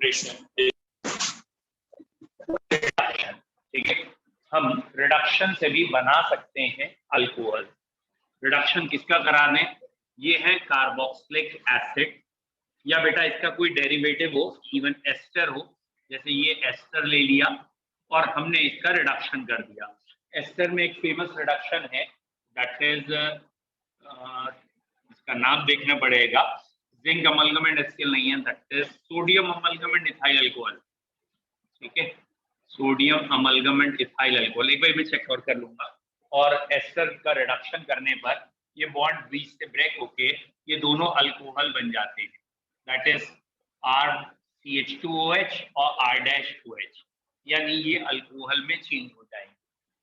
Preparation ठीक है। हम रिडक्शन से भी बना सकते हैं अल्कोहल। रिडक्शन किसका करा दें? ये है कार्बोक्सिलिक एसिड, या बेटा इसका कोई डेरिवेटिव हो, इवन एस्टर हो, जैसे ये एस्टर ले लिया और हमने इसका रिडक्शन कर दिया। एस्टर में एक फेमस रिडक्शन है, दैट इज इसका नाम देखना पड़ेगा, जिंक अमलगम एंड HCl नहीं है, that is sodium amalgam and ethyl alcohol. ठीक है, sodium amalgam and ethyl alcohol. एक बार मैं चेक और कर लूंगा। और एस्टर का रिडक्शन करने पर ये बॉन्ड बीच से ब्रेक होके ये दोनों अल्कोहल बन जाते हैं, दैट इज RCH2OH और R-OH, यानी ये अल्कोहल में चेंज हो जाएंगे।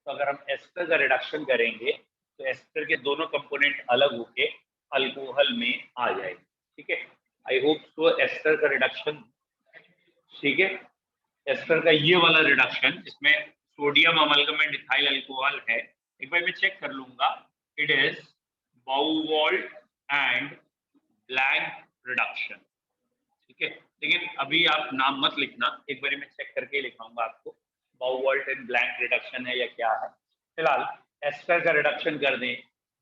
तो अगर हम एस्टर का रिडक्शन करेंगे तो एस्टर के दोनों कंपोनेंट अलग होके अल्कोहल में आ जाएंगे। ठीक है, आई होप सो एस्टर का रिडक्शन। ठीक है, एस्टर का ये वाला रिडक्शन जिसमें sodium amalgam and ethyl alcohol है, एक बार मैं चेक कर लूंगा, it is Bouveault and Blanc reduction. ठीक है, लेकिन अभी आप नाम मत लिखना, एक बार मैं चेक करके लिखाऊंगा आपको बाउवॉल्ट एंड ब्लैंक रिडक्शन है या क्या है। फिलहाल एस्टर का रिडक्शन कर दें,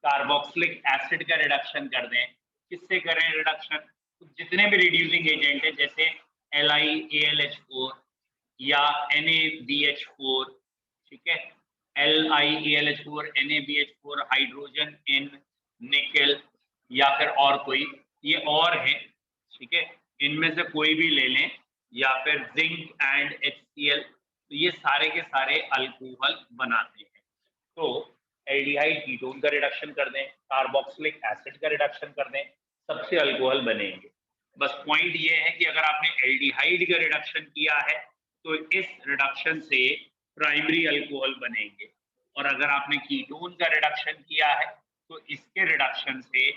कार्बोक्सिलिक एसिड का रिडक्शन कर दें। किससे करें रिडक्शन? तो जितने भी रिड्यूसिंग एजेंट है, जैसे LiAlH4 या NaBH4, ठीक है, LiAlH4 NaBH4 हाइड्रोजन इन निकल, या फिर और कोई, ये और है, ठीक है, इनमें से कोई भी ले लें, या फिर जिंक एंड HCl, तो ये सारे के सारे अल्कोहल बनाते हैं। तो एल्डिहाइड कीटोन का रिडक्शन कर दें, कार्बोक्सिलिक एसिड का रिडक्शन कर दें, सबसे अल्कोहल बनेंगे। बस पॉइंट ये है कि अगर आपने एल्डिहाइड का रिडक्शन किया है तो इस रिडक्शन से प्राइमरी अल्कोहल बनेंगे, और अगर आपने कीटोन का रिडक्शन किया है तो इसके रिडक्शन से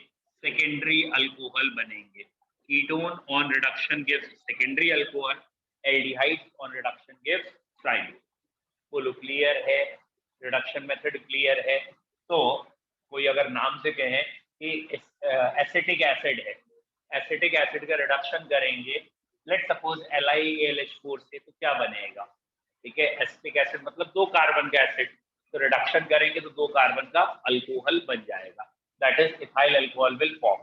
सेकेंडरी अल्कोहल बनेंगे। Ketone on reduction gives secondary alcohol, aldehyde on reduction gives primary. बोलो क्लियर है? रिडक्शन मेथड क्लियर है? तो कोई अगर नाम से कहें कि एसिटिक एसिड है, एसिटिक एसिड का रिडक्शन करेंगे, लेट सपोज LiAlH4 से, तो क्या बनेगा? ठीक है, एसिटिक एसिड मतलब 2 कार्बन का एसिड, तो रिडक्शन करेंगे तो 2 कार्बन का अल्कोहल बन जाएगा, that is ethyl alcohol will form.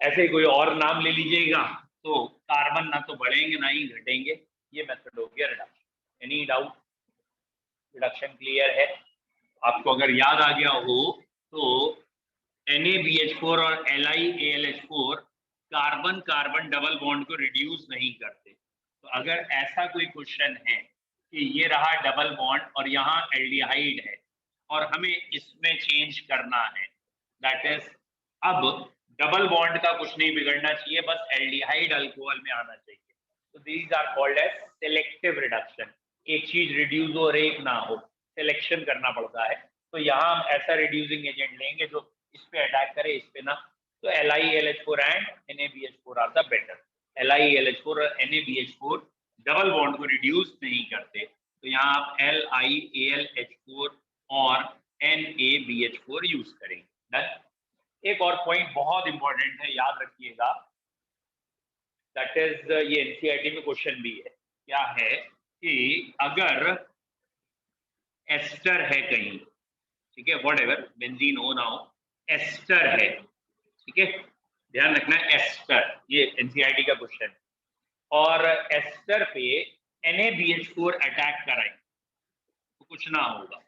ऐसे ही कोई और नाम ले लीजिएगा तो कार्बन ना तो बढ़ेंगे ना ही घटेंगे। ये मेथड हो गया reduction. Any doubt? Reduction clear है? आपको अगर याद आ गया हो तो NaBH4 और LiAlH4 carbon carbon double bond को रिड्यूस नहीं करते। तो अगर ऐसा कोई क्वेश्चन है कि ये रहा डबल बॉन्ड और यहाँ एल्डिहाइड है और हमें इसमें चेंज करना है, दैट इज अब डबल बॉन्ड का कुछ नहीं बिगड़ना चाहिए, बस एल्डिहाइड अल्कोहल में आना चाहिए। तो these are called as selective reduction. एक चीज रिड्यूस हो और एक ना हो, सिलेक्शन करना पड़ता है। तो यहाँ हम ऐसा रिड्यूसिंग एजेंट लेंगे जो इस पे अटैक करे, इस पे ना। तो LiAlH4 and NaBH4 are the better. LiAlH4 और NaBH4 डबल बॉन्ड को रिड्यूस नहीं करते, तो यहाँ आप LiAlH4 और NaBH4 यूज करेंगे। डन। एक और पॉइंट बहुत इंपॉर्टेंट है, याद रखिएगा, दैट इज ये NCERT में क्वेश्चन भी है। क्या है कि अगर एस्टर है कहीं, ठीक है, वॉट एवर, बेंजीन हो ना हो, एस्टर है, ठीक है, ध्यान रखना एस्टर, ये NCERT का क्वेश्चन, और एस्टर पे NaBH4 अटैक कराए तो कुछ ना होगा।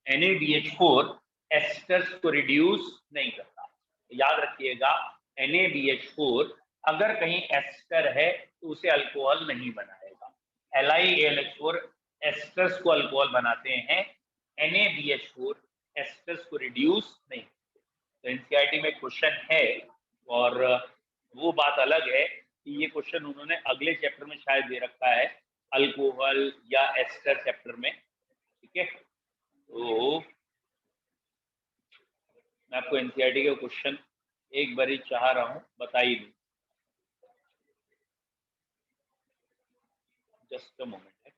NaBH4 एस्टर्स को रिड्यूस नहीं करता। याद रखिएगा, NaBH4 अगर कहीं एस्टर है तो उसे अल्कोहल नहीं बनाएगा। LiAlH4 एस्टर्स को अल्कोहल बनाते हैं, NaBH4 एस्टर्स को रिड्यूस नहीं। तो NCERT में क्वेश्चन है, और वो बात अलग है कि ये क्वेश्चन उन्होंने अगले चैप्टर में शायद दे रखा है, अल्कोहल या एस्टर चैप्टर में। ठीक है, तो मैं आपको NCERT का क्वेश्चन एक बार ही चाह रहा हूं बता ही दूं। जस्ट अ मोमेंट है।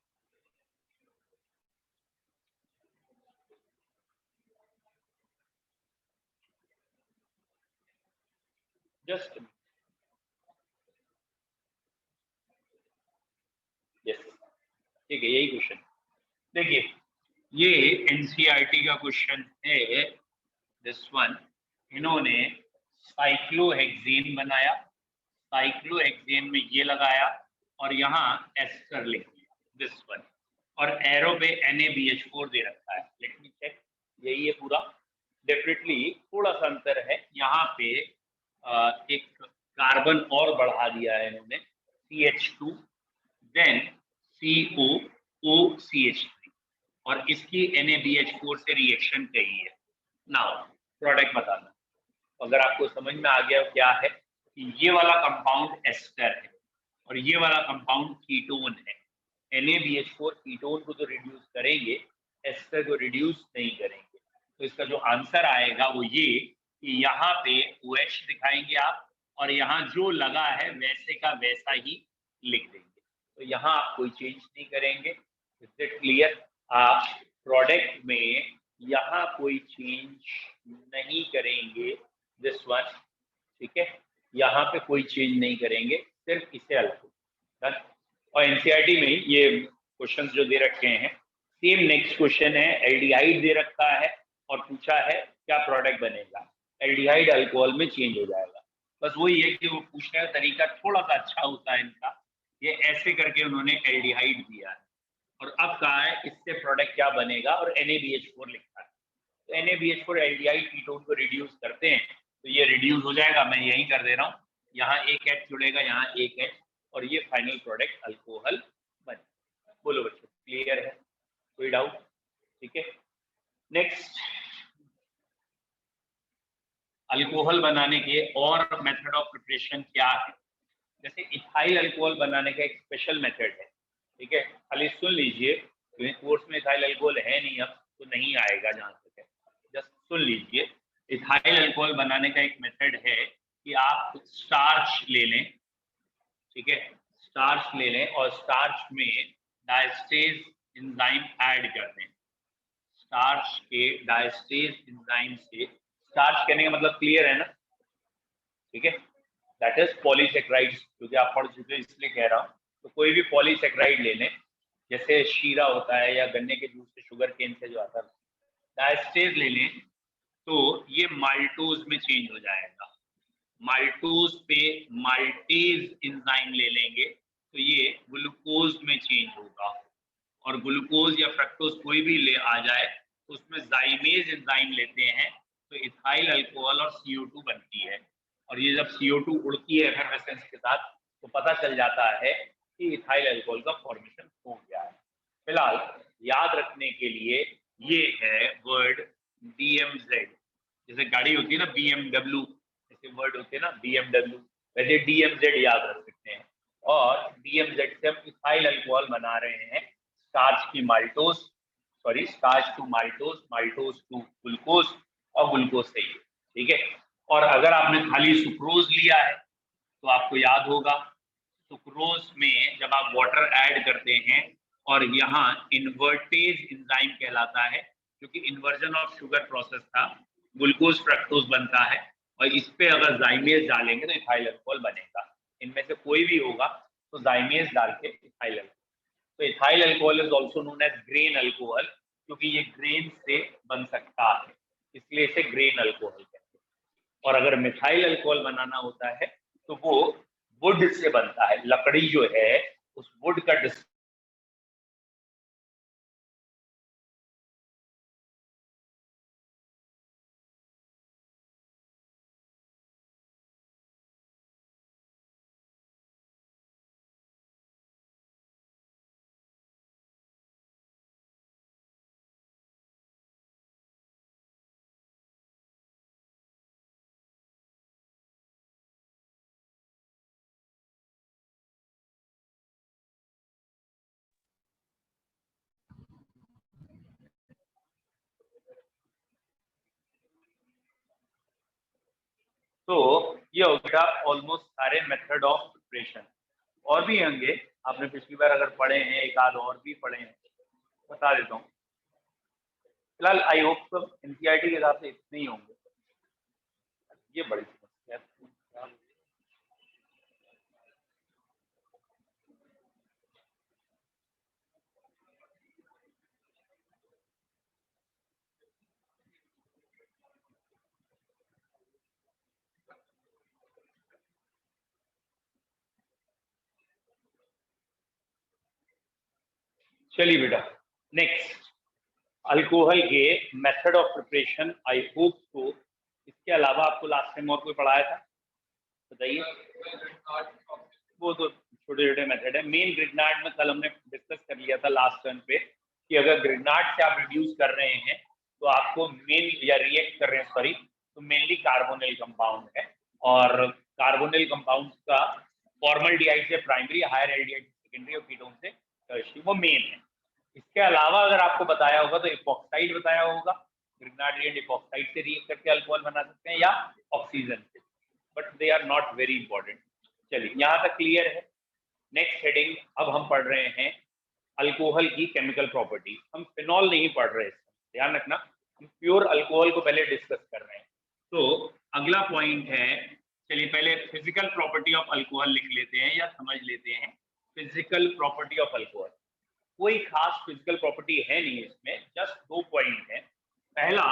जस्ट ठीक है, यही क्वेश्चन। देखिए ये एनसीईआरटी का क्वेश्चन है, दिस वन। इन्होंने साइक्लोहेक्सेन बनाया, साइक्लोहेक्सेन में ये लगाया और यहाँ एस्टर लिख दिया, दिस वन, और एरो पे NaBH4 दे रखा है। लेट मी चेक, यही है पूरा। डेफिनेटली थोड़ा सा अंतर है, यहाँ पे एक कार्बन और बढ़ा दिया है इन्होंने, CH2, देन COOCH3, और इसकी NaBH4 से रिएक्शन कही है। नाउ प्रोडक्ट बताना, अगर आपको समझ में आ गया क्या है कि ये वाला कंपाउंड एस्टर है और ये वाला कंपाउंड कीटोन है। NaBH4 कीटोन को तो रिड्यूस करेंगे, एस्टर को रिड्यूस नहीं करेंगे। तो इसका जो आंसर आएगा वो ये कि यहाँ पे OH दिखाएंगे आप, और यहाँ जो लगा है वैसे का वैसा ही लिख देंगे। तो यहाँ आप कोई चेंज नहीं करेंगे। Is it clear? आप प्रोडक्ट में यहाँ कोई चेंज नहीं करेंगे, दिस वन, ठीक है, यहाँ पे कोई चेंज नहीं करेंगे, सिर्फ इसे अलग। डन। और एनसीईआरटी में ये क्वेश्चंस जो दे रखे हैं, सेम नेक्स्ट क्वेश्चन है, एल्डिहाइड दे रखा है और पूछा है क्या प्रोडक्ट बनेगा, एल्डिहाइड अल्कोहल में चेंज हो जाएगा। बस वही है कि वो पूछने का तरीका थोड़ा सा अच्छा होता है इनका, ये ऐसे करके उन्होंने एल्डिहाइड दिया है और अब कहा है इससे प्रोडक्ट क्या बनेगा और NaBH4 लिखा है। तो NaBH4 एल्डिहाइड कीटोन को रिड्यूस करते हैं तो ये रिड्यूस हो जाएगा। मैं यही कर दे रहा हूँ, यहाँ एक H जुड़ेगा, यहाँ एक H, और ये फाइनल प्रोडक्ट अल्कोहल बनेगा। बोलो बच्चों, क्लियर है? कोई डाउट? ठीक है, नेक्स्ट, अल्कोहल बनाने के और मेथड ऑफ प्रिपरेशन क्या है। जैसे इथाइल अल्कोहल बनाने का एक स्पेशल मेथड है, ठीक है, खाली सुन लीजिए, क्योंकि कोर्स में इथाइल अल्कोहल है नहीं अब, तो नहीं आएगा जहाँ तक है, जस्ट सुन लीजिए। इथाइल अल्कोहल बनाने का एक मेथड है कि आप स्टार्च ले लें, ठीक है, स्टार्च ले लें और स्टार्च में डायस्टेज एंजाइम ऐड कर दें। स्टार्च के डायस्टेज एंजाइम से, स्टार्च कहने का मतलब क्लियर है ना, ठीक है, दैट इज पॉलीसेक्राइड्स, क्योंकि आप पढ़ चुके हैं इसलिए कह रहा हूँ। तो कोई भी पॉलीसेक्राइड ले लें, जैसे शीरा होता है या गन्ने के जूस से, शुगर केन से जो आता है, डायस्टेज ले लें तो ये माल्टोज में चेंज हो जाएगा। माल्टोज पे माल्टेज एंजाइम ले लेंगे तो ये ग्लूकोज में चेंज होगा, और ग्लूकोज या फ्रक्टोज कोई भी ले आ जाए तो उसमें जाइमेज एंजाइम लेते हैं तो इथाइल अल्कोहल और CO2 बनती है। और ये जब CO2 उड़ती है एफर्वेसेंस के साथ तो पता चल जाता है कि इथाइल अल्कोहल का फॉर्मेशन हो गया है। फिलहाल याद रखने के लिए ये है वर्ड DMZ, जैसे गाड़ी होती है ना BMW, ऐसे वर्ड होते हैं ना BMW, वैसे DMZ याद रख सकते हैं। और DMZ से हम इथाइल अल्कोहल बना रहे हैं, स्टार्च की maltose, sorry starch to maltose, maltose to glucose और ग्लूकोज से ही, ठीक है। और अगर आपने खाली सुक्रोज लिया है तो आपको याद होगा, सुक्रोज में जब आप वाटर ऐड करते हैं और यहाँ इन्वर्टेज एंजाइम कहलाता है, क्योंकि इन्वर्जन ऑफ शुगर प्रोसेस था, ग्लूकोज फ्रक्टोज बनता है, और इस पे अगर जाइमेज डालेंगे तो इथाइल अल्कोहल बनेगा। इनमें से कोई भी होगा तो जाइमेज डाल के इथाइल अल्कोहल। तो ethyl alcohol is also known as grain alcohol, क्योंकि ये ग्रेन से बन सकता है, इसलिए इसे ग्रेन अल्कोहल कहते हैं। और अगर मिथाइल अल्कोहल बनाना होता है तो वो वुड से बनता है, लकड़ी जो है उस वुड का तो ये हो गया ऑलमोस्ट सारे मेथड ऑफ प्रिपरेशन। और भी होंगे, आपने पिछली बार अगर पढ़े हैं, एक आध और भी पढ़े हैं, बता देता हूँ। फिलहाल आई होप सब एनसीईआरटी के हिसाब से इतने ही होंगे। ये बड़ी समस्या है। चलिए बेटा, नेक्स्ट अल्कोहल के method of preparation. I hope तो इसके अलावा आपको लास्ट टाइम और कोई पढ़ाया था, बताइए। वो तो छोटे छोटे मेथड है। मेन ग्रिग्नार्ड में कल हमने डिस्कस कर लिया था लास्ट टर्न पे कि अगर ग्रिग्नार्ड से आप रिड्यूस कर रहे हैं तो आपको मेन या रिएक्ट कर रहे हैं सॉरी, तो मेनली कार्बोनिल कंपाउंड है, और कार्बोनिल कंपाउंड का फॉर्मल्डिहाइड से प्राइमरी, हायर एल्डिहाइड सेकेंडरी और कीटोन से टर्शियरी, वो मेन है। इसके अलावा अगर आपको बताया होगा तो इपॉक्साइड बताया होगा, ग्रिग्नार्ड रिएजेंट इपॉक्साइड से रिएक्ट करके अल्कोहल बना सकते हैं या ऑक्सीजन से, but they are not very important. चलिए यहाँ तक क्लियर है। नेक्स्ट हेडिंग अब हम पढ़ रहे हैं अल्कोहल की केमिकल प्रॉपर्टी। हम फिनॉल नहीं पढ़ रहे, ध्यान रखना, हम प्योर अल्कोहल को पहले डिस्कस कर रहे हैं। तो अगला पॉइंट है, चलिए पहले फिजिकल प्रॉपर्टी ऑफ अल्कोहल लिख लेते हैं या समझ लेते हैं। फिजिकल प्रॉपर्टी ऑफ अल्कोहल, कोई खास फिजिकल प्रॉपर्टी है नहीं इसमें, जस्ट 2 पॉइंट है। पहला,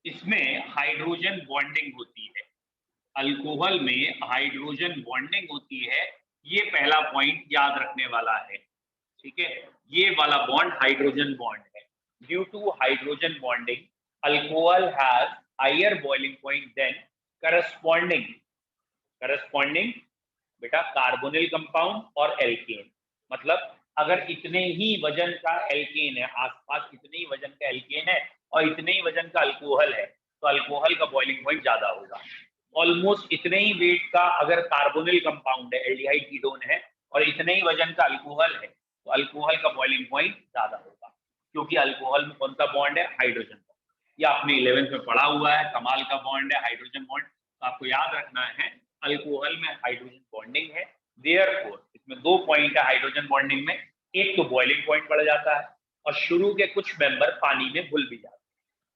इसमें हाइड्रोजन बॉन्डिंग होती है, अल्कोहल में हाइड्रोजन बॉन्डिंग होती है, ये पहला पॉइंट याद रखने वाला है, ठीक है। ये वाला बॉन्ड हाइड्रोजन बॉन्ड है। Due to hydrogen bonding alcohol has higher boiling point than corresponding beta carbonyl compound और एल्केन। मतलब अगर इतने ही वजन का एल्केन है, आसपास इतने ही वजन का एल्केन है और इतने ही वजन का अल्कोहल है, तो अल्कोहल का बॉइलिंग पॉइंट ज्यादा होगा। ऑलमोस्ट इतने ही वेट का अगर कार्बोनिल कंपाउंड है, एल्डिहाइड कीटोन है, और इतने ही वजन का अल्कोहल है, तो अल्कोहल का बॉइलिंग पॉइंट ज्यादा होगा, क्योंकि अल्कोहल में कौन सा बॉन्ड है? Hydrogen bond. ये आपने 11th में पढ़ा हुआ है, कमाल का बॉन्ड है हाइड्रोजन बॉन्ड। तो आपको याद रखना है अल्कोहल में हाइड्रोजन बॉन्डिंग है, देयरफॉर इसमें 2 पॉइंट है हाइड्रोजन बॉन्डिंग में। एक तो बॉइलिंग पॉइंट बढ़ जाता है और शुरू के कुछ मेंबर पानी में घुल भी जाते हैं।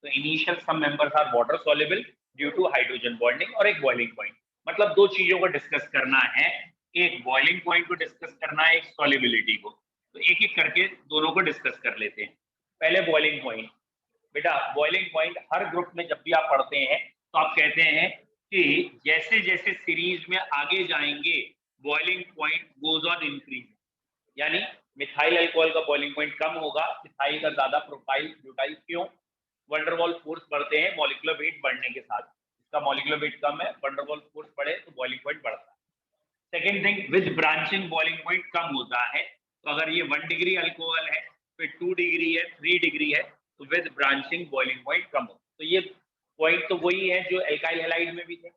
तो initial some members are water soluble due to hydrogen bonding, और एक बॉइलिंग पॉइंट। मतलब 2 चीजों को डिस्कस करना है, एक बॉइलिंग पॉइंट को डिस्कस करना है, एक सॉल्युबिलिटी को। तो एक एक करके दोनों को डिस्कस कर लेते हैं। पहले बॉइलिंग पॉइंट। बेटा बॉइलिंग पॉइंट हर ग्रुप में जब भी आप पढ़ते हैं तो आप कहते हैं कि जैसे जैसे सीरीज में आगे जाएंगे boiling point goes on increase, यानी मिथाइल अल्कोहल का बॉइलिंग पॉइंट कम होगा, मिथाइल का ज्यादा, प्रोपाइल ब्यूटाइल। क्यों? वंडरवॉल फोर्स बढ़ते हैं मॉलिक्यूलर वेट बढ़ने के साथ। इसका मॉलिक्यूलर वेट कम है, वंडरवॉल फोर्स बढ़े तो बॉइलिंग पॉइंट बढ़ता है। Second thing, with branching boiling point कम होता है। तो अगर ये 1 डिग्री अल्कोहल है, फिर 2 डिग्री है, 3 डिग्री है, तो विद ब्रांचिंग बॉइलिंग पॉइंट कम हो। तो ये पॉइंट तो वही है जो एल्काइल हैलाइड में भी थे,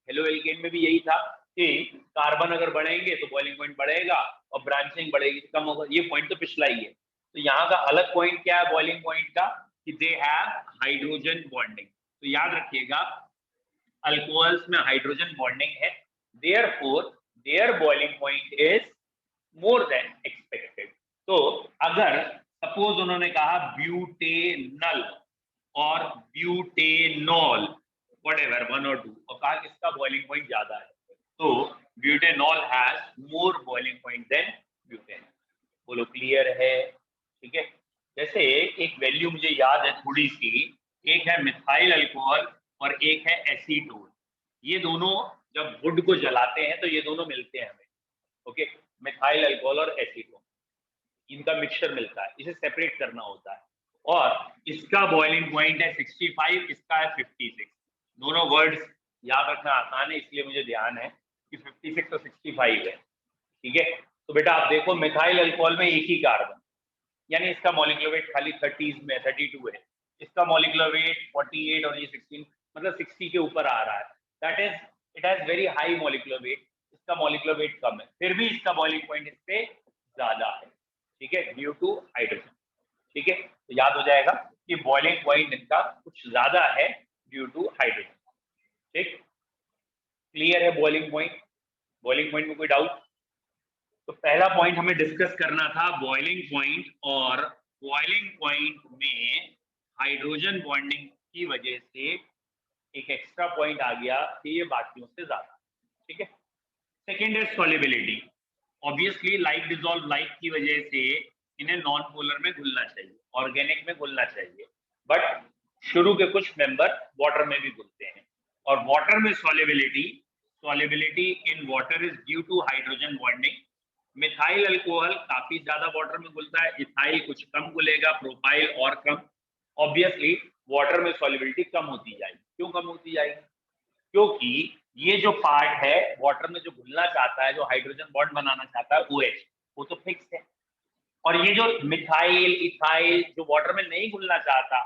हेलो एल्केन में भी यही था कि कार्बन अगर बढ़ेंगे तो बॉइलिंग पॉइंट बढ़ेगा और ब्रांचिंग बढ़ेगी तो कम होगा। ये पॉइंट तो पिछला ही है। तो यहाँ का अलग पॉइंट क्या है बॉइलिंग पॉइंट का, कि दे हैव हाइड्रोजन बॉन्डिंग। तो याद रखिएगा अल्कोहल्स में हाइड्रोजन बॉन्डिंग है, therefore there boiling point is more than expected. तो अगर सपोज उन्होंने कहा ब्यूटेनल और ब्यूटेनॉल, व्हाटएवर 1 और 2, और कहा इसका बॉइलिंग पॉइंट ज्यादा है, तो butanol has more boiling point than butane. बोलो क्लियर है? ठीक है। जैसे एक वैल्यू मुझे याद है थोड़ी सी, एक है मिथाइल अल्कोहल और एक है एसीटोन। ये दोनों जब वुड को जलाते हैं तो ये दोनों मिलते हैं हमें, ओके। मिथाइल अल्कोहल और एसीटोन, इनका मिक्सचर मिलता है, इसे सेपरेट करना होता है। और इसका बॉइलिंग पॉइंट है 65, इसका है 56। दोनों वर्ड्स याद रखना आसान है, इसलिए मुझे ध्यान है कि 56 और 65 है, ठीक है। तो बेटा आप देखो मिथाइल अल्कोहल में एक ही कार्बन, यानी इसका मॉलिक्यूलर वेट खाली 30 में 32 है, इसका मॉलिक्यूलर वेट 48 और ये 16, मतलब 60 के ऊपर आ रहा है। That is it has very high molecular weight, इसका मॉलिक्यूलर वेट कम है, फिर भी इसका बॉइलिंग पॉइंट इससे ज्यादा है, ठीक है, ड्यू टू हाइड्रोजन। ठीक है, तो याद हो जाएगा कि बॉइलिंग पॉइंट इनका कुछ ज्यादा है ड्यू टू हाइड्रोजन। ठीक, क्लियर है बॉइलिंग पॉइंट? बॉइलिंग पॉइंट में कोई डाउट? तो पहला पॉइंट हमें डिस्कस करना था बॉइलिंग पॉइंट, और बॉइलिंग पॉइंट में हाइड्रोजन बॉन्डिंग की वजह से एक एक्स्ट्रा पॉइंट आ गया कि ये बाकियों से ज्यादा, ठीक है। सेकेंड है solubility. Obviously like dissolve like की वजह से इन्हें नॉन पोलर में घुलना चाहिए, ऑर्गेनिक में घुलना चाहिए, बट शुरू के कुछ मेंबर वाटर में भी घुलते हैं। और वाटर में solubility in water is due to hydrogen bonding, methyl alcohol काफी ज्यादा वाटर में घुलता है, इथाइल कुछ कम घुलेगा, प्रोपाइल और कम। ऑब्वियसली वाटर में सॉल्युबिलिटी कम होती जाएगी। क्यों कम होती जाएगी? क्योंकि ये जो पार्ट है वाटर में जो घुलना चाहता है, जो हाइड्रोजन बॉन्ड बनाना चाहता है OH, वो तो फिक्स है। और ये जो मिथाइल इथाइल जो वाटर में नहीं घुलना चाहता,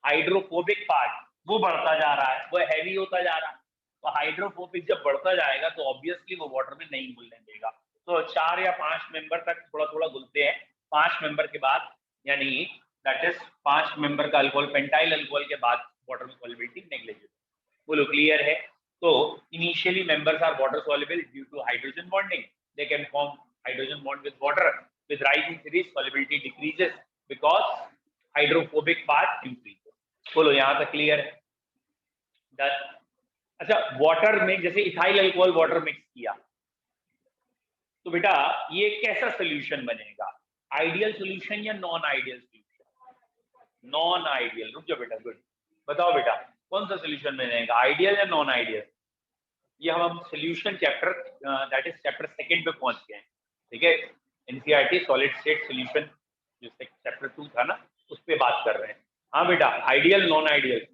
हाइड्रोफोबिक पार्ट, वो बढ़ता जा रहा है, वो हैवी होता जा रहा है। तो हाइड्रोफोबिक जब बढ़ता जाएगा तो ऑब्वियसली वो वाटर में नहीं घुलने देगा। तो 4 या 5 मेंबर तक थोड़ा थोड़ा घुलते हैं। 5 मेंबर के बाद, यानी दैट इज 5 मेंबर का अल्कोहल, पेंटाइल अल्कोहल के बाद वाटर में सॉल्युबिलिटी नेग्लिजिबल। बोलो क्लियर है? तो initially members are water soluble due to hydrogen bonding, they can form hydrogen bond with water, with rising series solubility decreases because hydrophobic part increases। बोलो यहाँ तक clear है? अच्छा, वाटर में जैसे इथाइल अल्कोहल वाटर मिक्स किया तो बेटा ये कैसा सोल्यूशन बनेगा? आइडियल सोल्यूशन या non ideal solution? Non ideal. रुक जाओ बेटा, गुड। बताओ बेटा कौन सा सोल्यूशन बनेगा, आइडियल या नॉन आइडियल? ये हम solution chapter that is chapter 2 पे पहुंच गए हैं। ठीक है, एनसीईआरटी सॉलिड स्टेट सोल्यूशन जो चैप्टर 2 था ना, उस पे बात कर रहे हैं। हाँ बेटा, आइडियल नॉन आइडियल।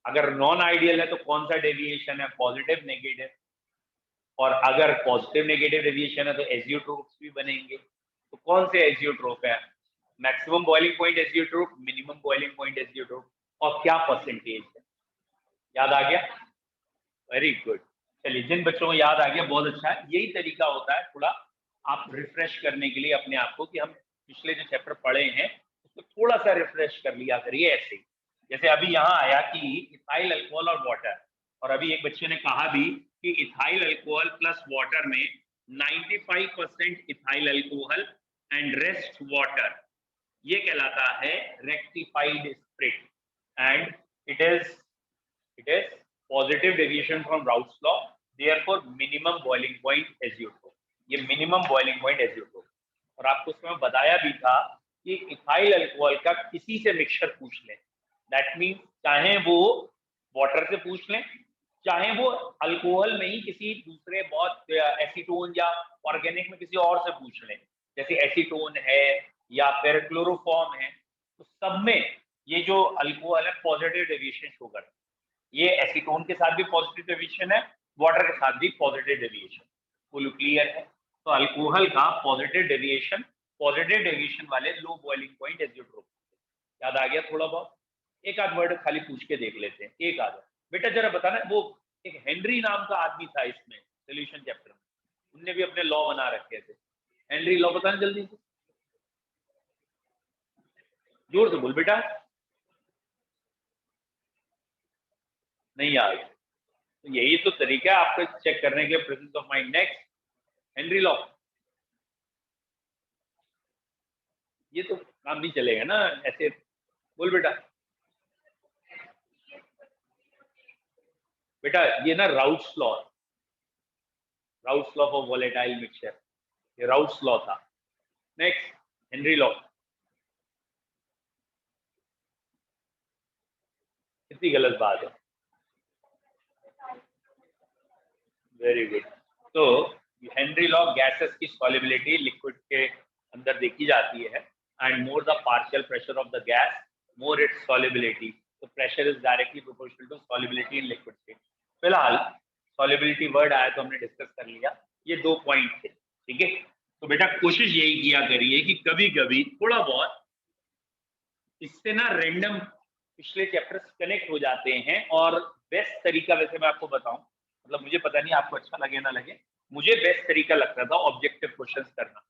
अगर नॉन आइडियल है तो कौन सा डेविएशन है, पॉजिटिव नेगेटिव? और अगर पॉजिटिव नेगेटिव डेविएशन है तो एजियोट्रोप्स भी बनेंगे। तो कौन से एजियोट्रोप है? Maximum boiling point azeotrope, minimum boiling point azeotrope, और क्या परसेंटेज है? याद आ गया? Very good. चलिए, जिन बच्चों को याद आ गया बहुत अच्छा है। यही तरीका होता है थोड़ा आप रिफ्रेश करने के लिए अपने आप को, कि हम पिछले जो चैप्टर पढ़े हैं उसको थोड़ा सा रिफ्रेश कर लिया करिए ऐसे ही। जैसे अभी यहाँ आया कि इथाइल अल्कोहल और वाटर, और अभी एक बच्चे ने कहा भी कि इथाइल अल्कोहल प्लस वाटर में 95% ethyl alcohol and rest water, ये कहलाता है rectified spirit, and it is positive deviation from Raoult's law, therefore minimum boiling point azeotrope। ये minimum boiling point azeotrope। और आपको उसमें बताया भी था कि इथाइल अल्कोहल का किसी से मिक्सचर पूछ लें, दैट मीन्स चाहे वो वाटर से पूछ लें, चाहे वो अल्कोहल में ही किसी दूसरे बहुत एसीटोन या ऑर्गेनिक में किसी और से पूछ लें, जैसे एसीटोन है या फिर क्लोरोफॉर्म है, तो सब में ये जो अल्कोहल है पॉजिटिव डेविएशन शो करता है। ये एसीटोन के साथ भी पॉजिटिव डेविएशन है, वाटर के साथ भी पॉजिटिव डेविएशन। फुल क्लियर है? तो अल्कोहल का पॉजिटिव डेविएशन वाले लो बॉइलिंग पॉइंट एजियोट्रोप। याद आ गया थोड़ा बहुत? एक आध वर्ड खाली पूछ के देख लेते हैं, एक आध। बेटा जरा बताना, वो एक हेनरी नाम का आदमी था इसमें सोल्यूशन चैप्टर में, उनने भी अपने लॉ बना रखे थे। हेनरी लॉ बताना जल्दी से, जोर से बोल बेटा। नहीं यार, तो यही तो तरीका है आपको चेक करने के लिए, presence of mind. Next, Henry law. ये तो काम नहीं चलेगा ना ऐसे, बोल बेटा। बेटा ये ना Raoult's law for volatile mixture, ये राउट्स लॉ था। Next, Henry law. कितनी गलत बात है। Very good. तो हेनरी लॉ, गैसेस की सॉल्युबिलिटी लिक्विड के अंदर देखी जाती है, and more the partial pressure of the gas more its solubility, तो pressure is directly proportional to solubility in liquid state. फिलहाल सॉल्युबिलिटी वर्ड आया तो हमने डिस्कस कर लिया, ये 2 पॉइंट थे। ठीक है, तो बेटा कोशिश यही किया करिए कि कभी कभी थोड़ा बहुत इससे ना रैंडम पिछले चैप्टर्स कनेक्ट हो जाते हैं। और बेस्ट तरीका, वैसे मैं आपको बताऊं, मतलब मुझे पता नहीं आपको अच्छा लगे ना लगे, मुझे बेस्ट तरीका लगता था ऑब्जेक्टिव क्वेश्चंस करना।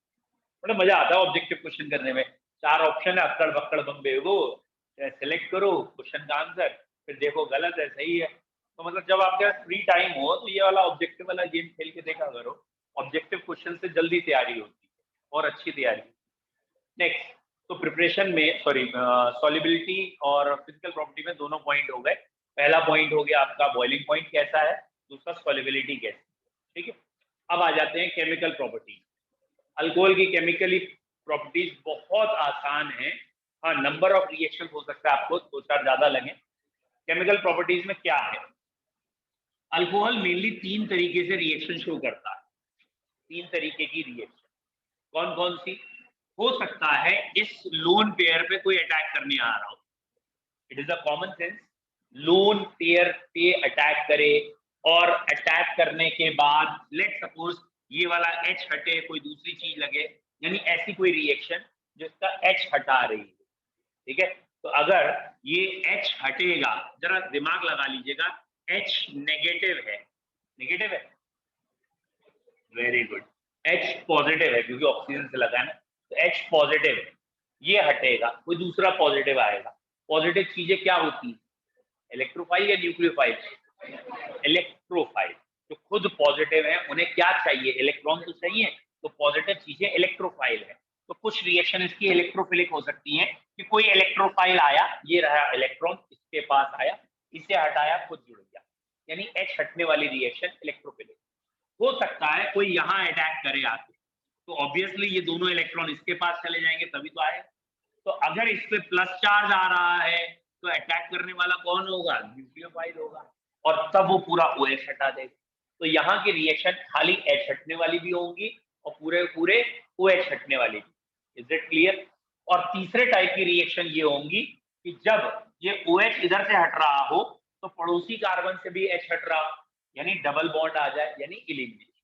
बड़ा मजा आता है ऑब्जेक्टिव क्वेश्चन करने में। 4 ऑप्शन है, अक्कड़ बक्कड़ बम्बे हो, सेलेक्ट करो क्वेश्चन का आंसर, फिर देखो गलत है सही है। तो मतलब जब आपके पास फ्री टाइम हो तो ये वाला ऑब्जेक्टिव वाला गेम खेल के देखा करो। ऑब्जेक्टिव क्वेश्चन से जल्दी तैयारी होती है और अच्छी तैयारी। नेक्स्ट, तो प्रिपरेशन में सॉल्युबिलिटी और फिजिकल प्रॉपर्टी में दोनों पॉइंट हो गए। पहला पॉइंट हो गया आपका बॉइलिंग पॉइंट कैसा है, दूसरा सॉल्युबिलिटी कैसी। ठीक है, अब आ जाते हैं केमिकल प्रॉपर्टीज। अल्कोहल की केमिकली प्रॉपर्टीज बहुत आसान है। हाँ, नंबर ऑफ रिएक्शन हो सकता है आपको 2-4 ज्यादा लगे। केमिकल प्रॉपर्टीज में क्या है, अल्कोहल मेनली 3 तरीके से रिएक्शन शो करता है। तीन तरीके की रिएक्शन। कौन कौन सी? हो सकता है इस लोन पेयर पे कोई अटैक करने आ रहा हो, it is a common sense, lone pair पे अटैक करे और अटैक करने के बाद लेट सपोज ये वाला H हटे, कोई दूसरी चीज लगे, यानी ऐसी कोई रिएक्शन जिसका H हटा रही है, ठीक है। तो अगर ये H हटेगा, जरा दिमाग लगा लीजिएगा, H नेगेटिव है, नेगेटिव है, वेरी गुड, H पॉजिटिव है क्योंकि ऑक्सीजन से लगा है ना, तो H पॉजिटिव है, ये हटेगा, कोई दूसरा पॉजिटिव आएगा। पॉजिटिव चीजें क्या होती है? इलेक्ट्रोफाइल या न्यूक्लियोफाइल? इलेक्ट्रोफाइल। जो खुद पॉजिटिव है उन्हें क्या चाहिए? इलेक्ट्रॉन तो चाहिए, तो पॉजिटिव चीजें इलेक्ट्रोफाइल है। तो कुछ रिएक्शन इसकी इलेक्ट्रोफिलिक हो सकती है कि कोई इलेक्ट्रोफाइल आया, ये रहा इलेक्ट्रॉन, इसके पास आया, इसे हटाया, खुद जुड़ गया, यानी H हटने वाली रिएक्शन इलेक्ट्रोफिलिक। हो सकता है कोई यहाँ अटैक करे आके, तो ऑब्वियसली ये दोनों इलेक्ट्रॉन इसके पास चले जाएंगे तभी तो आएगा। तो अगर इस पे प्लस चार्ज आ रहा है तो अटैक करने वाला कौन होगा? न्यूक्लियोफाइल होगा, और तब वो पूरा OH हटा देगा। तो यहाँ की रिएक्शन खाली H हटने वाली भी होंगी और पूरे पूरे OH हटने वाली भी। Is it clear? और तीसरे टाइप की रिएक्शन ये होंगी कि जब ये OH इधर से हट रहा हो तो पड़ोसी कार्बन से भी H हट रहा, यानी डबल बॉन्ड आ जाए, यानी एलिमिनेशन।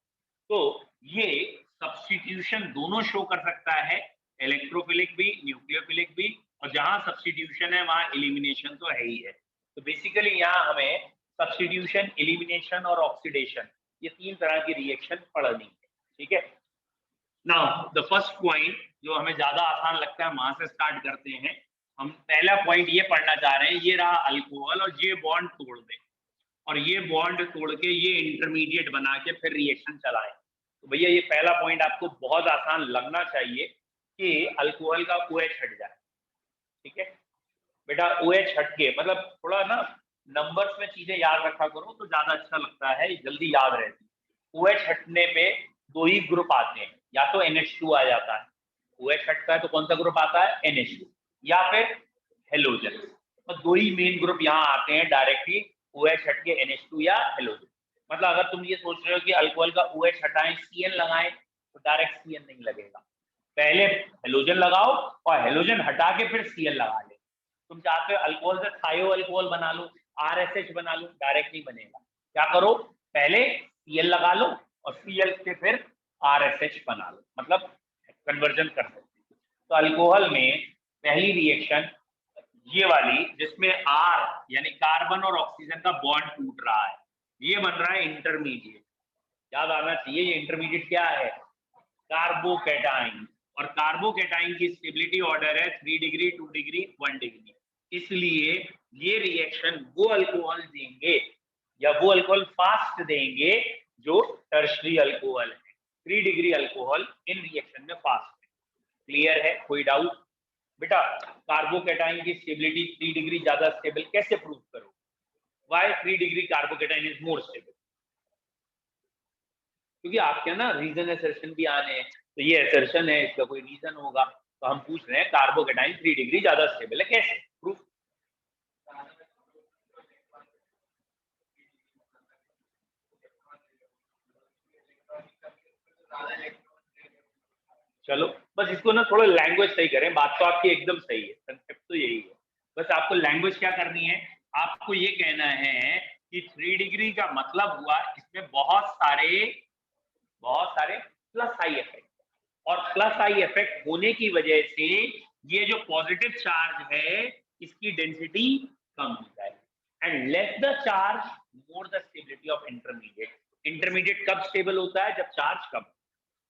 तो ये सब्स्टिट्यूशन दोनों शो कर सकता है, इलेक्ट्रोफिलिक भी, न्यूक्लियोफिलिक भी, और जहां सब्स्टिट्यूशन है वहां एलिमिनेशन तो है ही है। तो बेसिकली यहाँ हमें सब्स्टिट्यूशन, एलिमिनेशन और ऑक्सीडेशन, ये तीन तरह की रिएक्शन पढ़नी है, ठीक है। नाउ द फर्स्ट पॉइंट जो हमें ज्यादा आसान लगता है, वहां से स्टार्ट करते हैं। हम पहला पॉइंट ये पढ़ना चाह रहे हैं, ये रहा अल्कोहल और ये बॉन्ड तोड़ दे, और ये बॉन्ड तोड़ के ये इंटरमीडिएट बना के फिर रिएक्शन चलाएं। तो भैया ये पहला पॉइंट आपको बहुत आसान लगना चाहिए कि अल्कोहल का OH हट जाए, ठीक है बेटा। OH हट के मतलब थोड़ा ना नंबर्स में चीजें याद रखा करो तो ज्यादा अच्छा लगता है, जल्दी याद रहती है। OH हटने पे दो ही ग्रुप आते हैं, या तो NH2 आ जाता है, OH हटता है तो कौन सा ग्रुप आता है? NH2, या फिर हेलोजन। तो दो ही मेन ग्रुप यहाँ आते हैं डायरेक्टली, OH हट के NH2 या हेलोजन। मतलब अगर तुम ये सोच रहे हो कि अल्कोहल का OH हटाएं CN लगाएं, तो डायरेक्ट CN नहीं लगेगा, पहले हेलोजन लगाओ और हेलोजन हटा के फिर Cl लगा ले। तुम चाहते हो अल्कोहल से थायो अल्कोहल बना लो, RSH बना लो, डायरेक्ट नहीं बनेगा। क्या करो? पहले Cl लगा लो और Cl से फिर RSH बना लो, मतलब कन्वर्जन कर सकते। तो अल्कोहल में पहली रिएक्शन ये वाली, जिसमें R यानी कार्बन और ऑक्सीजन का बॉन्ड टूट रहा है, ये बन रहा है इंटरमीडिएट। याद आना चाहिए ये इंटरमीडिएट क्या है? कार्बोकैटाइन। और कार्बोकैटाइन की स्टेबिलिटी ऑर्डर है 3 डिग्री, 2 डिग्री, 1 डिग्री। इसलिए ये रिएक्शन वो अल्कोहल देंगे या वो अल्कोहल फास्ट देंगे जो टर्शरी अल्कोहल है। 3 डिग्री अल्कोहल इन रिएक्शन में फास्ट है। क्लियर है? कोई डाउट? बेटा कार्बोकैटाइन की स्टेबिलिटी 3 डिग्री ज्यादा स्टेबल कैसे प्रूव करो? Why 3 degree carbocation is more stable? क्योंकि आपके ना रीजन असर्शन भी आने हैं, तो ये असर्शन है, इसका कोई रीजन होगा, तो हम पूछ रहे हैं कार्बोकैटाइन 3 डिग्री ज्यादा स्टेबल है, कैसे प्रूफ? चलो बस इसको ना थोड़ा लैंग्वेज सही करें, बात तो आपकी एकदम सही है, कंसेप्ट तो यही है, बस आपको लैंग्वेज क्या करनी है, आपको ये कहना है कि 3 डिग्री का मतलब हुआ इसमें बहुत सारे प्लस आई इफेक्ट, और प्लस आई इफेक्ट होने की वजह से ये जो पॉजिटिव चार्ज है इसकी डेंसिटी कम हो जाएगी, and less the charge more the stability of intermediate. Intermediate कब स्टेबल होता है? जब चार्ज कम।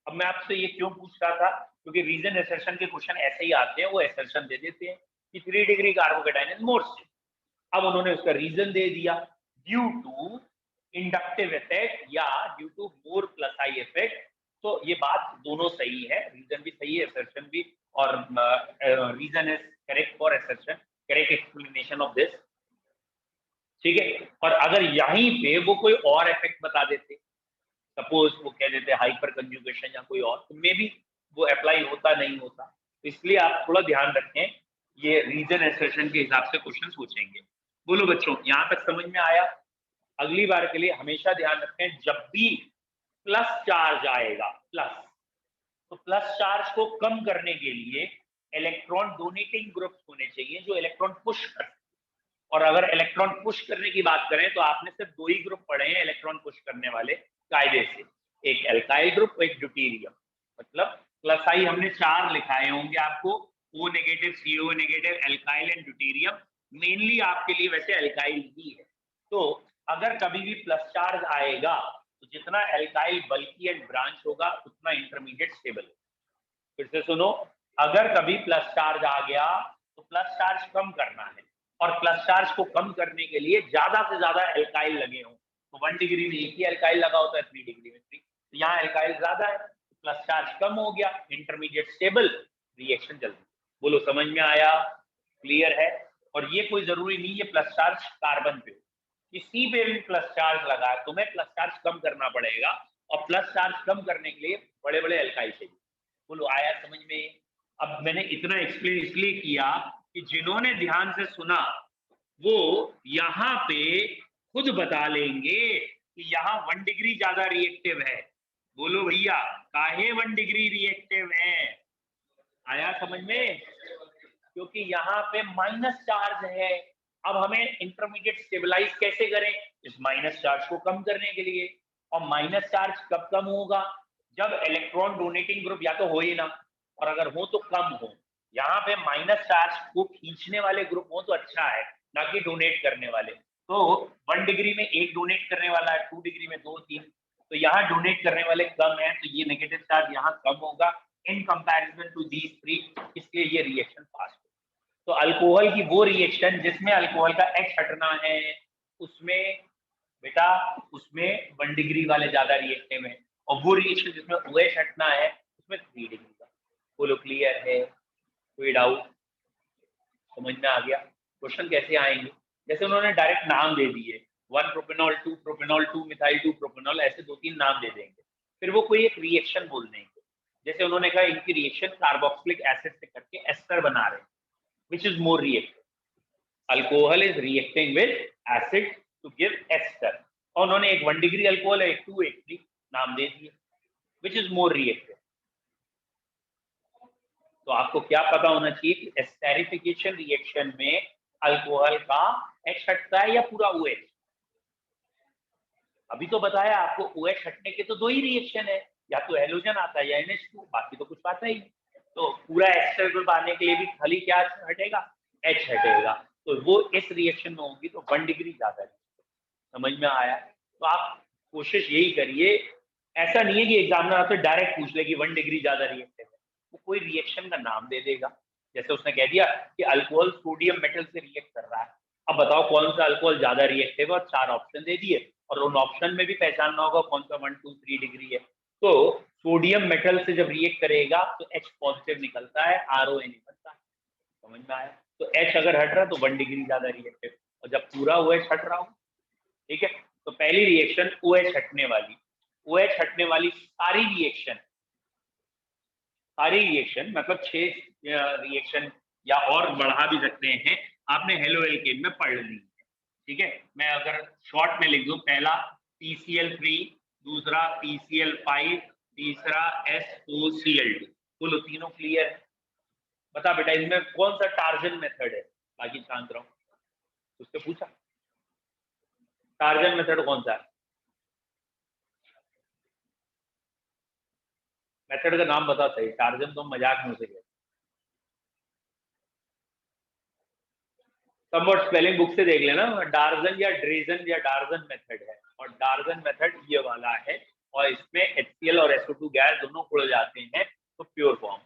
अब मैं आपसे ये क्यों पूछ रहा था, क्योंकि रीजन एसर्शन के क्वेश्चन ऐसे ही आते हैं, वो एसर्शन दे देते हैं कि 3 degree carbocation is more stable. अब उन्होंने उसका रीजन दे दिया, ड्यू टू इंडक्टिव इफेक्ट या due to more plus I effect. तो ये बात दोनों सही है, रीजन भी सही है, असर्शन भी, और reason is correct for assertion, correct explanation of this, ठीक है। और अगर यहीं पे वो कोई और इफेक्ट बता देते, सपोज वो कह देते हाइपर कंजुगेशन या कोई और, तो मे बी वो अप्लाई होता नहीं होता। तो इसलिए आप थोड़ा ध्यान रखें, ये रीजन एसर्शन के हिसाब से क्वेश्चन पूछेंगे। बोलो बच्चों, यहाँ तक समझ में आया? अगली बार के लिए हमेशा ध्यान रखें, जब भी प्लस चार्ज आएगा, प्लस। तो प्लस चार्ज को कम करने के लिए इलेक्ट्रॉन डोनेटिंग ग्रुप्स होने चाहिए जो इलेक्ट्रॉन पुश कर। और अगर इलेक्ट्रॉन पुश करने की बात करें तो आपने सिर्फ दो ही ग्रुप पढ़े हैं इलेक्ट्रॉन पुश करने वाले कायदे से, एक एल्काइल ग्रुप, एक ड्यूटेरियम। मतलब प्लस आई हमने 4 लिखाए होंगे आपको, O negative, CO negative, alkyl and deuterium. Mainly आपके लिए वैसे एल्काइल ही है। तो अगर कभी भी प्लस चार्ज आएगा तो जितना एल्काइल बल्की एंड ब्रांच होगा उतना इंटरमीडिएट स्टेबल। फिर से सुनो, अगर कभी प्लस चार्ज आ गया तो प्लस चार्ज कम करना है, और प्लस चार्ज को कम करने के लिए ज्यादा से ज्यादा एल्काइल लगे हों। तो 1 डिग्री में एक ही एल्काइल लगा होता है, 3 डिग्री में 3। तो यहाँ एल्काइल ज्यादा है, प्लस चार्ज कम हो गया, इंटरमीडिएट स्टेबल, रिएक्शन जल्दी। बोलो समझ में आया? क्लियर है? और ये कोई जरूरी नहीं है प्लस चार्ज कार्बन पे, किसी पे भी प्लस चार्ज लगा है तुम्हें प्लस चार्ज कम करना पड़ेगा, और प्लस चार्ज कम करने के लिए बड़े बड़े एल्काइल चाहिए। बोलो आया समझ में? अब मैंने इतना एक्सप्लेन इसलिए किया कि जिन्होंने ध्यान से सुना वो यहाँ पे खुद बता लेंगे कि यहाँ 1 डिग्री ज्यादा रिएक्टिव है। बोलो भैया, काहे 1 डिग्री रिएक्टिव है? आया समझ में? क्योंकि यहाँ पे माइनस चार्ज है। अब हमें इंटरमीडिएट स्टेबलाइज कैसे करें? इस माइनस चार्ज को कम करने के लिए। और माइनस चार्ज कब कम होगा? जब इलेक्ट्रॉन डोनेटिंग ग्रुप या तो हो ही ना, और अगर हो तो कम हो। यहाँ पे माइनस चार्ज को खींचने वाले ग्रुप हो तो अच्छा है, ना कि डोनेट करने वाले। तो 1 डिग्री में एक डोनेट करने वाला है, 2 डिग्री में 2 3। तो यहाँ डोनेट करने वाले कम है, तो ये नेगेटिव चार्ज यहाँ कम होगा इन कंपैरिजन टू दीज 3, इसलिए ये रिएक्शन फास्ट। तो अल्कोहल की वो रिएक्शन जिसमें अल्कोहल का H हटना है, उसमें बेटा उसमें 1 डिग्री वाले ज्यादा रिएक्टिव है, और वो रिएक्शन जिसमें OH हटना है उसमें 3 डिग्री का। बोलो क्लियर है? कोई डाउट? समझ में आ गया? क्वेश्चन कैसे आएंगे? जैसे उन्होंने डायरेक्ट नाम दे दिए, 1 प्रोपेनॉल, 2 प्रोपेनॉल, 2 मिथाइल 2 प्रोपेनॉल, ऐसे 2-3 नाम दे देंगे, फिर वो कोई एक रिएक्शन बोल देंगे। जैसे उन्होंने कहा इनकी रिएक्शन कार्बोक्सिलिक एसिड से करके एस्टर बना रहे हैं, which is more reactive. Alcohol is reacting with acid to give ester. और उन्होंने एक 1 डिग्री अल्कोहल है, एक 2, एक 3 नाम दे दिए, which is more reactive. तो आपको क्या पता होना चाहिए कि एस्टेरिफिकेशन रिएक्शन में अल्कोहल का H हटता है या पूरा OH? अभी तो बताया आपको, OH हटने के तो 2 ही रिएक्शन है, या तो हेलोजन आता है या NH2, बाकी तो कुछ आता ही नहीं। तो पूरा एस्टर ग्रुप आने के लिए भी खाली क्या हटेगा? H हटेगा। तो वो इस रिएक्शन में होगी तो 1 डिग्री ज्यादा है। समझ में आया? तो आप कोशिश यही करिए, ऐसा नहीं है कि एग्जामिनर आपसे डायरेक्ट पूछ ले कि 1 डिग्री ज्यादा रिएक्टिव है, वो कोई रिएक्शन का नाम दे देगा। जैसे उसने कह दिया कि अल्कोहल सोडियम मेटल से रिएक्ट कर रहा है, अब बताओ कौन सा अल्कोहल ज्यादा रिएक्टिव है, और 4 ऑप्शन दे दिए, और उन ऑप्शन में भी पहचानना होगा कौन सा 1 2 3 डिग्री है। तो सोडियम मेटल से जब रिएक्ट करेगा तो H पॉजिटिव निकलता है, ROA निकलता है। समझ में आया? तो H अगर हट रहा है तो 1 डिग्री ज्यादा रिएक्टिव, और जब पूरा OH हट रहा हो, ठीक है। तो पहली रिएक्शन OH हटने वाली, OH हटने वाली सारी रिएक्शन मतलब 6 रिएक्शन या और बढ़ा भी सकते हैं, आपने हेलो एल्केन में पढ़ ली है, ठीक है। मैं अगर शॉर्ट में लिख दूं, पहला PCl3, दूसरा PCl5, तीसरा SOCl2, बोलो तीनों क्लियर है? बता बेटा इनमें कौन सा टार्जन मेथड है? बाकी शांत रहो। उससे पूछा टार्जन मेथड कौन सा है? मेथड का नाम बता सही, टार्जन तो मजाक में से गए। समवट स्पेलिंग बुक से देख लेना, डार्जन या ड्रेजन या डार्जन मेथड है, और डार्जन मेथड ये वाला है, और इसमें HCl और SO2 गैस दोनों उड़ जाते हैं तो प्योर फॉर्म।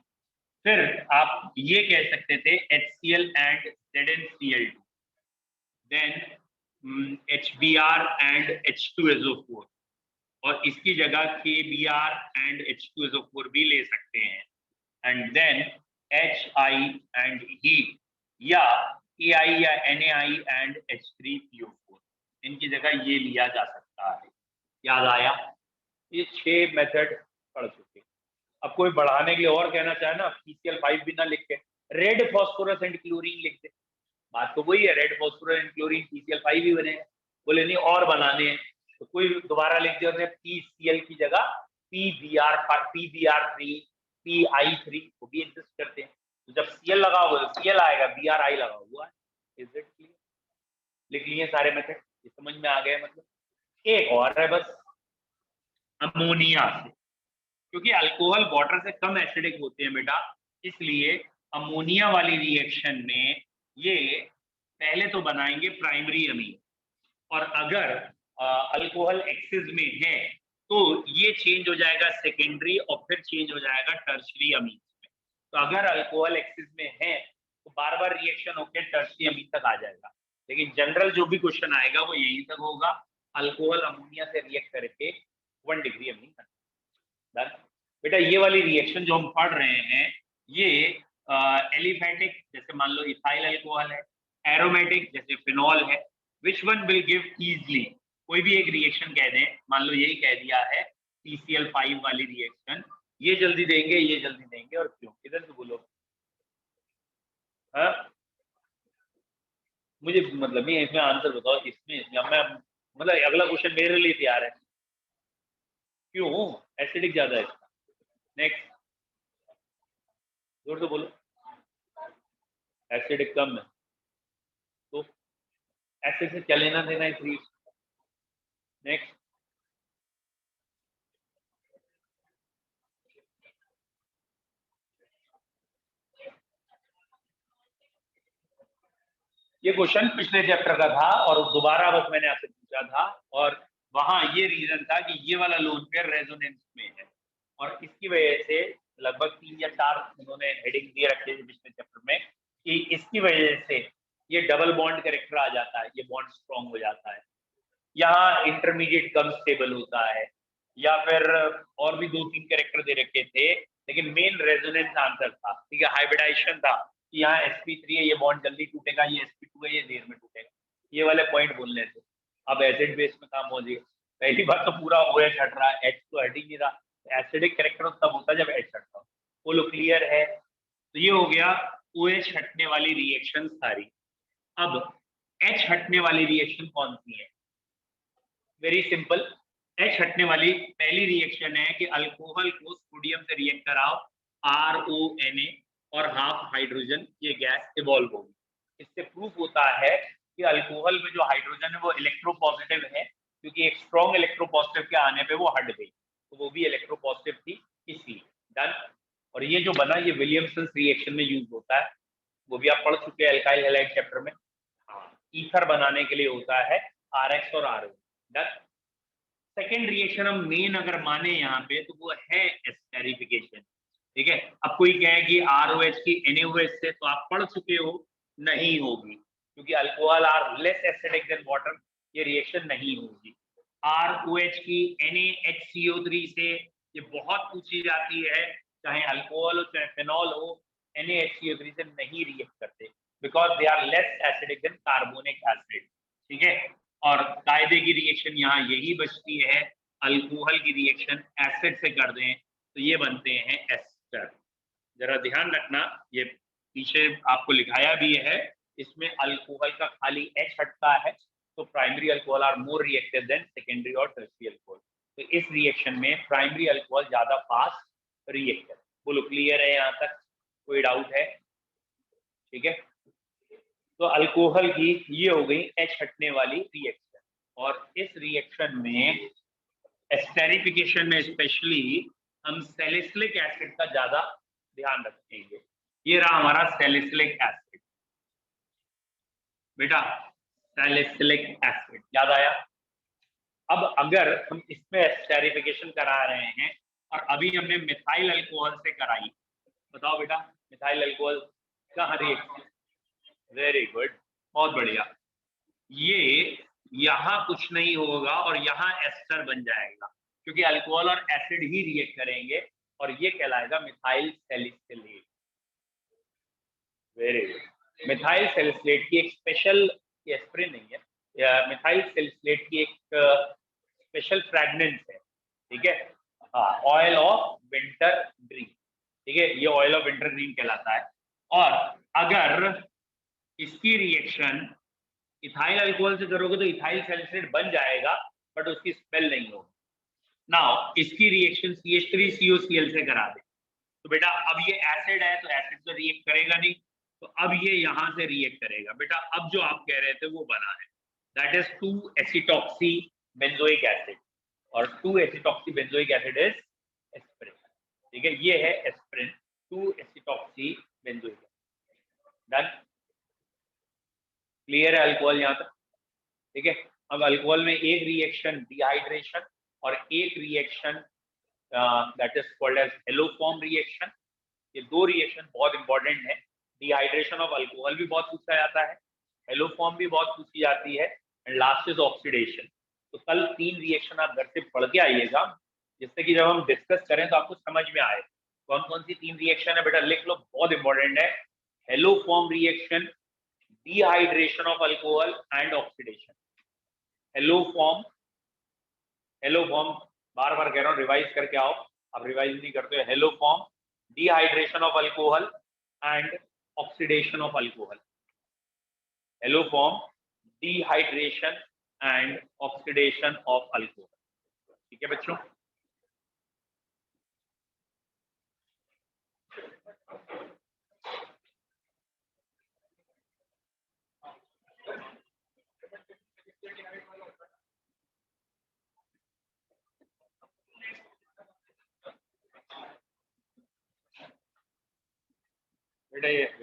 फिर आप ये कह सकते थे HCl and ZnCl2, then HBr and H2SO4, और इसकी जगह KBr एंड H2SO4 भी ले सकते हैं, and then HI and heat, या AI या NaI एंड H3PO4, इनकी जगह ये लिया जा सकता है। याद आया? ये 6 मेथड पढ़ चुके। अब कोई बढ़ाने के लिए और कहना चाहे ना, PCl5 भी ना लिख के रेड फॉस्फोरस एंड क्लोरीन लिख दे, बात तो वही है, red phosphorus and chlorine PCl5 ही बने। बोले नहीं और बनाने हैं, तो कोई दोबारा लिख दिया PCl की जगह PBr3 PI3, वो भी एग्जिस्ट करते हैं। तो जब Cl लगा हुआ तो Cl आएगा, Bri लगा हुआ है। Is it clear? लिख लिए सारे मेथड, ये समझ में आ गए। मतलब एक और है बस, अमोनिया से, क्योंकि अल्कोहल वाटर से कम एसिडिक होते हैं बेटा, इसलिए अमोनिया वाली रिएक्शन में ये पहले तो बनाएंगे प्राइमरी अमीन, और अगर अल्कोहल एक्सेस में है तो ये चेंज हो जाएगा सेकेंडरी और फिर चेंज हो जाएगा टर्शरी अमीन में। तो अगर अल्कोहल एक्सेस में है तो बार बार रिएक्शन होकर टर्शरी अमीन तक आ जाएगा, लेकिन जनरल जो भी क्वेश्चन आएगा वो यहीं तक होगा, अल्कोहल अमोनिया से रिएक्ट करके 1 डिग्री अमीन डन। बेटा ये वाली रिएक्शन जो हम पढ़ रहे हैं ये एलिफैटिक जैसे मान लो इथाइल अल्कोहल है, एरोमेटिक जैसे फिनॉल है, which one will give easily, कोई भी एक रिएक्शन कह दें, मान लो यही कह दिया है PCl5 वाली रिएक्शन, ये जल्दी देंगे, ये जल्दी देंगे, और क्यों? इधर से बोलो। हाँ मुझे मतलब नहीं, इसमें आंसर बताओ, इसमें मैं मतलब अगला क्वेश्चन मेरे लिए तैयार है, क्यों? एसिडिक ज्यादा है इसका। नेक्स्ट, जोर से बोलो। एसिडिक कम है, तो एसिड से क्या लेना देना है इस। नेक्स्ट, ये क्वेश्चन पिछले चैप्टर का था और दोबारा बस मैंने आपसे पूछा था, और वहां ये रीजन था कि ये वाला लोन पेयर रेजोनेंस में है, और इसकी वजह से लगभग 3 या 4 उन्होंने हेडिंग दिए रखे थे पिछले चैप्टर में कि इसकी वजह से ये डबल बॉन्ड कैरेक्टर आ जाता है, ये बॉन्ड स्ट्रॉन्ग हो जाता है, यहाँ इंटरमीडिएट कम स्टेबल होता है, या फिर और भी 2-3 कैरेक्टर दे रखे थे, लेकिन मेन रेजोनेंस आंसर था, ठीक है, हाइब्रिडाइजेशन था कि यहाँ sp3 है, ये बॉन्ड जल्दी टूटेगा, ये sp2 है, ये देर में टूटेगा, ये वाले पॉइंट बोलने थे। अब एसिड बेस में काम हो जाएगा, पहली बात तो पूरा OH हट रहा है, H तो हट ही नहीं रहा, एसिडिक कैरेक्टर तब होता है जब H हटता हो। बोलो क्लियर है? तो ये हो गया OH हटने वाली रिएक्शन सारी। अब H हटने वाली रिएक्शन कौन सी है? वेरी सिंपल, H हटने वाली पहली रिएक्शन है कि अल्कोहल को सोडियम से रिएक्ट कराओ, RONA और हाफ हाइड्रोजन ये गैस इवॉल्व होगी। इससे प्रूफ होता है कि अल्कोहल में जो हाइड्रोजन है वो इलेक्ट्रोपॉजिटिव है, क्योंकि एक स्ट्रॉन्ग इलेक्ट्रोपॉजिटिव के आने पे वो हट गई, तो वो भी इलेक्ट्रोपॉजिटिव थी, इसलिए डन। और ये जो बना ये विलियमसन रिएक्शन में यूज होता है, वो भी आप पढ़ चुके हैं एल्काइल हैलाइड चैप्टर में। हाँ, ईथर बनाने के लिए होता है RX और RO। डन। सेकेंड रिएक्शन हम मेन अगर माने यहाँ पे तो वो है एस्टेरिफिकेशन, ठीक है। अब कोई कहे कि ROH की NaOH से, तो आप पढ़ चुके हो, नहीं होगी, क्योंकि alcohol are less acidic than water, ये रिएक्शन नहीं होगी। ROH की NaHCO3 से ये बहुत पूछी जाती है, चाहे अल्कोहल हो चाहे फिनॉल हो, NaHCO3 से नहीं रिएक्ट करते, because they are less acidic than carbonic acid, ठीक है। और कायदे की रिएक्शन यहाँ यही बचती है, अल्कोहल की रिएक्शन एसिड से कर दें तो ये बनते हैं एस्टर। जरा ध्यान रखना, ये पीछे आपको लिखाया भी है, इसमें अल्कोहल का खाली H हटता है, तो primary alcohol are more reactive than secondary और टर्शियरी अल्कोहल, तो इस रिएक्शन में प्राइमरी अल्कोहल ज्यादा फास्ट रिएक्ट है। बोलो क्लियर है यहाँ तक? कोई डाउट है? ठीक है, तो अल्कोहल की ये हो गई H हटने वाली रिएक्शन, और इस रिएक्शन में एस्टेरिफिकेशन में स्पेशली हम सैलिसिलिक एसिड का ज्यादा ध्यान रखेंगे। ये रहा हमारा सैलिसिलिक एसिड, बेटा सैलिसिलिक एसिड याद आया। अब अगर हम इसमें एस्टेरिफिकेशन करा रहे हैं और अभी हमने मिथाइल अल्कोहल से कराई, बताओ बेटा मिथाइल अल्कोहल कहाँ रिएक्शन? वेरी गुड, बहुत बढ़िया। ये यहाँ कुछ नहीं होगा और यहाँ एस्टर बन जाएगा, क्योंकि अल्कोहल और एसिड ही रिएक्ट करेंगे, और ये कहलाएगा methyl salicylate. Very good. Methyl salicylate की एक स्पेशल, एस्पिरिन नहीं है, मिथाइल सैलिसिलेट की एक स्पेशल फ्रैग्रेंस है, ठीक है, ऑयल ऑफ विंटर ग्रीन, ठीक है, ये ऑयल ऑफ विंटर ग्रीन कहलाता है। और अगर इसकी रिएक्शन इथाइल अल्कोहल से करोगे तो इथाइल सैलिसिलेट बन जाएगा, बट उसकी स्मेल नहीं होगी। नाउ इसकी रिएक्शन CH3COCl से करा दे, तो बेटा अब ये एसिड है तो एसिड तो रिएक्ट करेगा नहीं, तो अब ये यहां से रिएक्ट करेगा। बेटा अब जो आप कह रहे थे वो बना है, that is two acetoxy benzoic acid, और two acetoxy benzoic acid is aspirin. ठीक है, ये है aspirin, two acetoxy benzoic acid. Done, clear है अल्कोहल यहां तक? ठीक है, अब अल्कोहल में एक रिएक्शन डिहाइड्रेशन और एक reaction that is called as haloform reaction. ये दो रिएक्शन बहुत इंपॉर्टेंट है। डिहाइड्रेशन ऑफ अल्कोहल भी बहुत पूछा जाता है, हेलोफॉर्म भी बहुत पूछी जाती है, एंड लास्ट इज ऑक्सीडेशन। तो कल 3 रिएक्शन आप घर से पढ़ के आइएगा, जिससे कि जब हम डिस्कस करें तो आपको समझ में आए कौन कौन सी 3 रिएक्शन है। बेटा लिख लो, बहुत इंपॉर्टेंट है। Haloform reaction, dehydration of alcohol and oxidation. Haloform, haloform बार बार कह रहा हूँ, रिवाइज करके आओ, आप रिवाइज नहीं करते हो। Haloform, dehydration of alcohol and oxidation of alcohol. Heloform, dehydration and oxidation of alcohol. ठीक है बच्चों? बेटा ये